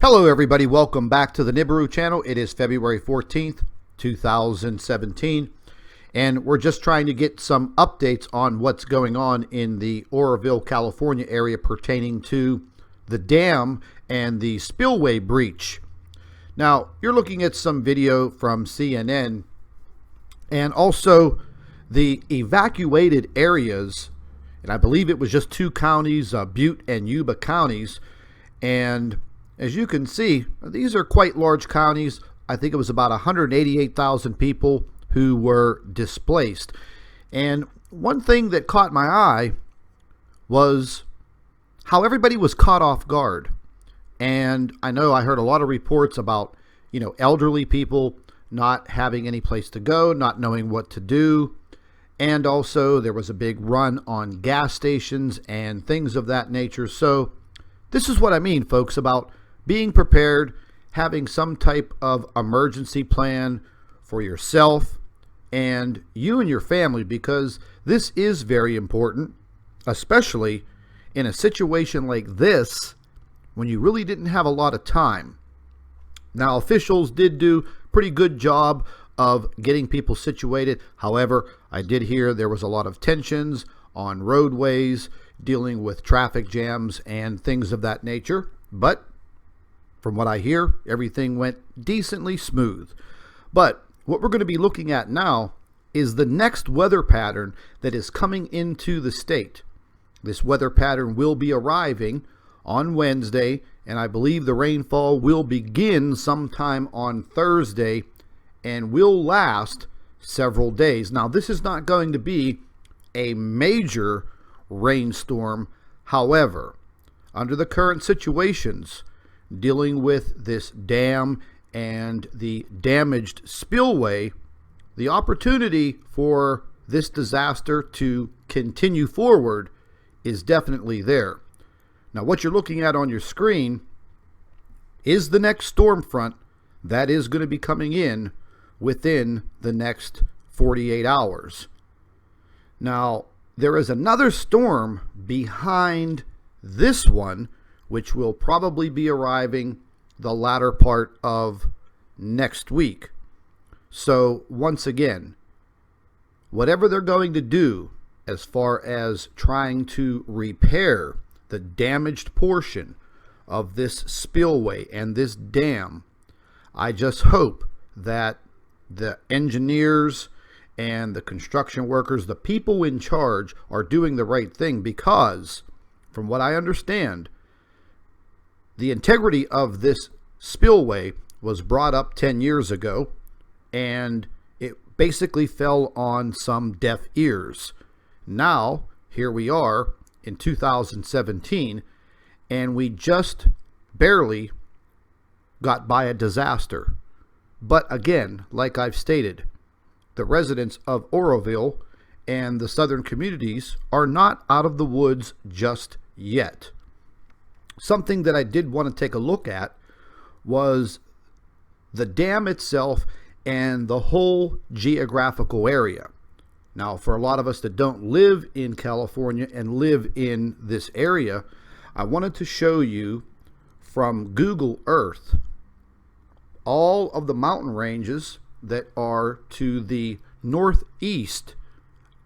Hello everybody, welcome back to the Nibiru channel. It is February 14th, 2017, and we're just trying to get some updates on what's going on in the Oroville, California area pertaining to the dam and the spillway breach. Now, you're looking at some video from CNN and also the evacuated areas, and I believe it was just two counties, Butte and Yuba counties, and as you can see, these are quite large counties. I think it was about 188,000 people who were displaced. And one thing that caught my eye was how everybody was caught off guard. And I know I heard a lot of reports about, elderly people not having any place to go, not knowing what to do. And also there was a big run on gas stations and things of that nature. So this is what I mean, folks, about being prepared, having some type of emergency plan for yourself and you and your family, because this is very important, especially in a situation like this when you really didn't have a lot of time. Now, officials did do a pretty good job of getting people situated. However, I did hear there was a lot of tensions on roadways, dealing with traffic jams and things of that nature. But from what I hear, everything went decently smooth. But what we're going to be looking at now is the next weather pattern that is coming into the state. This weather pattern will be arriving on Wednesday, and I believe the rainfall will begin sometime on Thursday and will last several days. Now, this is not going to be a major rainstorm. However, under the current situations, dealing with this dam and the damaged spillway, the opportunity for this disaster to continue forward is definitely there. Now, what you're looking at on your screen is the next storm front that is going to be coming in within the next 48 hours. Now, there is another storm behind this one, which will probably be arriving the latter part of next week. So once again, whatever they're going to do as far as trying to repair the damaged portion of this spillway and this dam, I just hope that the engineers and the construction workers, the people in charge, are doing the right thing, because from what I understand, the integrity of this spillway was brought up 10 years ago, and it basically fell on some deaf ears. Now, here we are in 2017, and we just barely got by a disaster. But again, like I've stated, the residents of Oroville and the southern communities are not out of the woods just yet. Something that I did want to take a look at was the dam itself and the whole geographical area. Now, for a lot of us that don't live in California and live in this area, I wanted to show you from Google Earth all of the mountain ranges that are to the northeast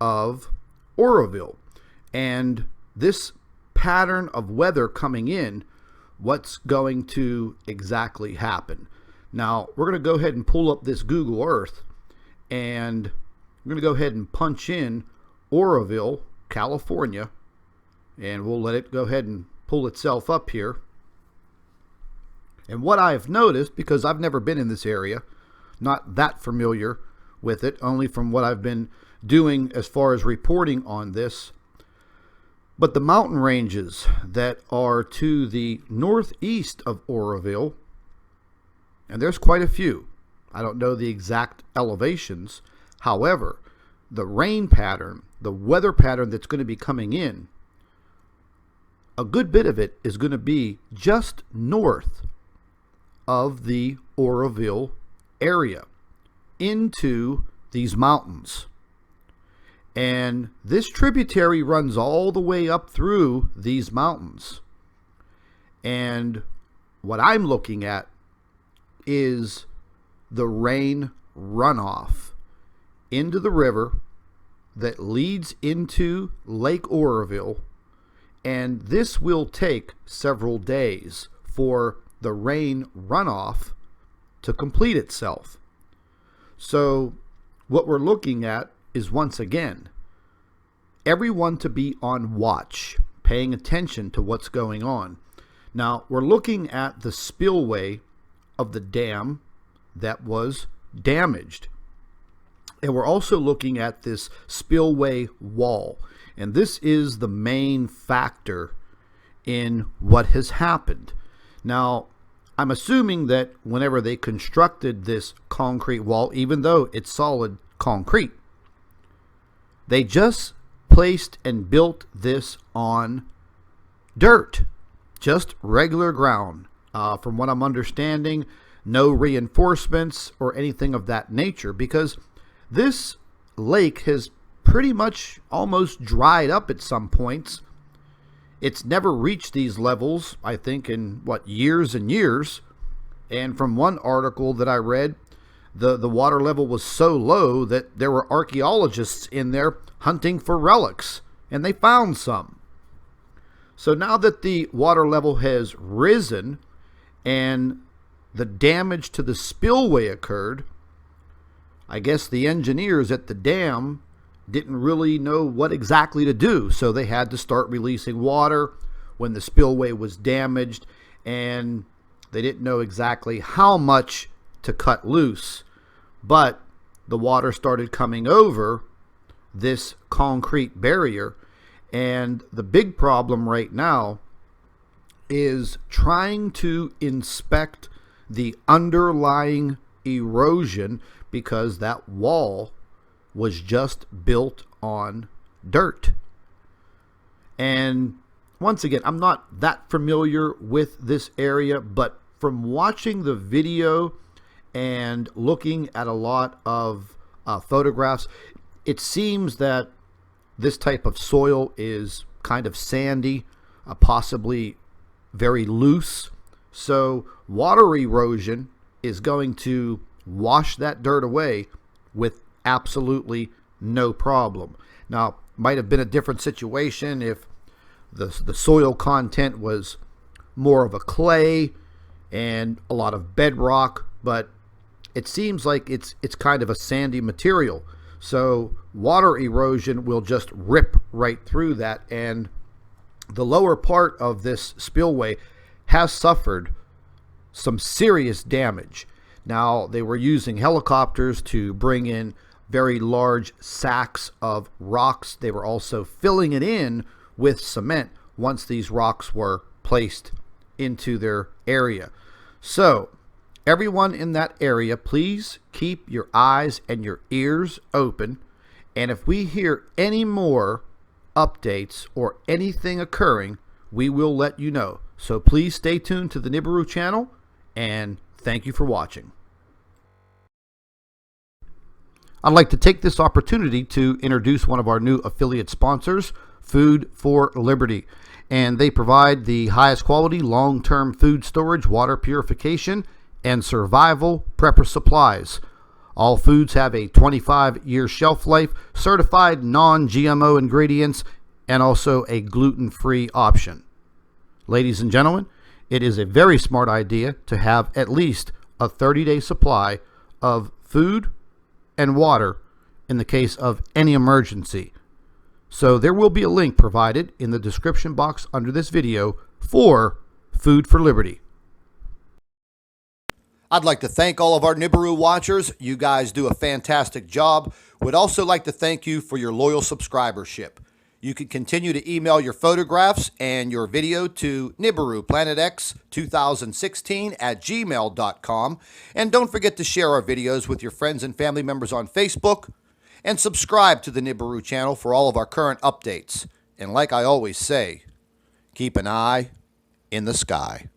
of Oroville. And this pattern of weather coming in, what's going to exactly happen. Now, we're going to go ahead and pull up this Google Earth, and we're going to go ahead and punch in Oroville, California, and we'll let it go ahead and pull itself up here. And what I've noticed, because I've never been in this area, not that familiar with it, only from what I've been doing as far as reporting on this, but the mountain ranges that are to the northeast of Oroville, and there's quite a few. I don't know the exact elevations. However, the rain pattern, the weather pattern that's going to be coming in, a good bit of it is going to be just north of the Oroville area into these mountains. And this tributary runs all the way up through these mountains. And what I'm looking at is the rain runoff into the river that leads into Lake Oroville, and this will take several days for the rain runoff to complete itself. So what we're looking at is, once again, everyone to be on watch, paying attention to what's going on. Now, we're looking at the spillway of the dam that was damaged. And we're also looking at this spillway wall. And this is the main factor in what has happened. Now, I'm assuming that whenever they constructed this concrete wall, even though it's solid concrete, they just placed and built this on dirt, just regular ground. From what I'm understanding, no reinforcements or anything of that nature, because this lake has pretty much almost dried up at some points. It's never reached these levels, I think, in years and years. And from one article that I read, the water level was so low that there were archaeologists in there hunting for relics, and they found some. So now that the water level has risen and the damage to the spillway occurred, I guess the engineers at the dam didn't really know what exactly to do, so they had to start releasing water when the spillway was damaged, and they didn't know exactly how much to cut loose. But the water started coming over this concrete barrier, and the big problem right now is trying to inspect the underlying erosion, because that wall was just built on dirt. And once again, I'm not that familiar with this area, but from watching the video and looking at a lot of photographs, it seems that this type of soil is kind of sandy, possibly very loose. So water erosion is going to wash that dirt away with absolutely no problem. Now, might have been a different situation if the soil content was more of a clay and a lot of bedrock, but it seems like it's kind of a sandy material. So water erosion will just rip right through that, and the lower part of this spillway has suffered some serious damage. Now, they were using helicopters to bring in very large sacks of rocks. They were also filling it in with cement once these rocks were placed into their area. So, everyone in that area, please keep your eyes and your ears open. And if we hear any more updates or anything occurring, we will let you know. So please stay tuned to the Nibiru channel, and thank you for watching. I'd like to take this opportunity to introduce one of our new affiliate sponsors, Food for Liberty. And they provide the highest quality long-term food storage, water purification, and survival prepper supplies. All foods have a 25-year shelf life, certified non-GMO ingredients, and also a gluten-free option. Ladies and gentlemen, it is a very smart idea to have at least a 30-day supply of food and water in the case of any emergency. So there will be a link provided in the description box under this video for Food for Liberty. I'd like to thank all of our Nibiru watchers. You guys do a fantastic job. Would also like to thank you for your loyal subscribership. You can continue to email your photographs and your video to NibiruPlanetX2016@gmail.com. And don't forget to share our videos with your friends and family members on Facebook. And subscribe to the Nibiru channel for all of our current updates. And like I always say, keep an eye in the sky.